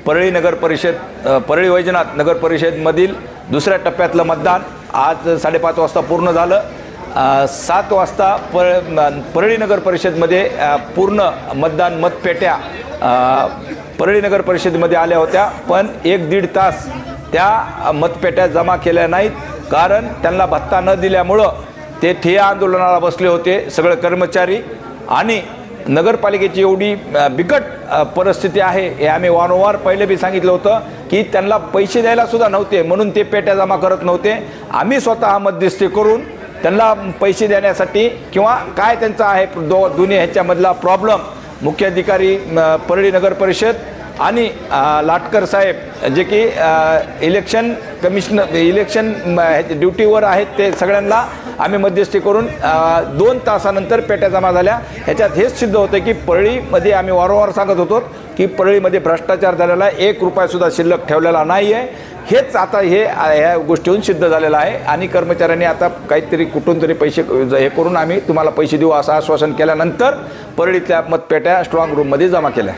परळी नगर परिषद परळी वैजनाथ नगर परिषदमधील दुसऱ्या टप्प्यातलं मतदान आज 5:30 वाजता पूर्ण झालं। 7 वाजता परळी नगर परिषदमध्ये पूर्ण मतदान मतपेट्या परळी नगर परिषदेमध्ये आल्या होत्या, पण 1-1.5 तास त्या मतपेट्या जमा केल्या नाहीत, कारण त्यांना भत्ता न दिल्यामुळं ते ठिय्या आंदोलनाला बसले होते सगळे कर्मचारी। आणि नगरपालिकेची एवढी बिकट परिस्थिती आहे हे आम्ही वारंवार पहिले बी सांगितलं होतं की त्यांना पैसे द्यायला सुद्धा नव्हते, म्हणून ते पेट्या जमा करत नव्हते। आम्ही स्वतः मध्यस्थी करून त्यांना पैसे देण्यासाठी किंवा काय त्यांचा आहे दोन्ही ह्याच्यामधला प्रॉब्लेम मुख्याधिकारी परळी नगर परिषद आणि लाटकर साहेब जे की इलेक्शन कमिशनर इलेक्शन ड्युटीवर आहेत, ते सगळ्यांना आम्ही मध्यस्थी करून 2 तासानंतर पेट्या जमा झाल्या। ह्याच्यात हेच सिद्ध होतं की परळीमध्ये आम्ही वारंवार सांगत होतो की परळीमध्ये भ्रष्टाचार झालेला आहे, 1 रुपयासुद्धा शिल्लक ठेवलेला नाही आहे। हेच आता ह्या गोष्टीहून सिद्ध झालेलं आहे आणि कर्मचाऱ्यांनी आता काहीतरी कुठून तरी पैसे हे करून आम्ही तुम्हाला पैसे देऊ असं आश्वासन केल्यानंतर परळीतल्या मतपेट्या स्ट्रॉंग रूममध्ये जमा केल्या।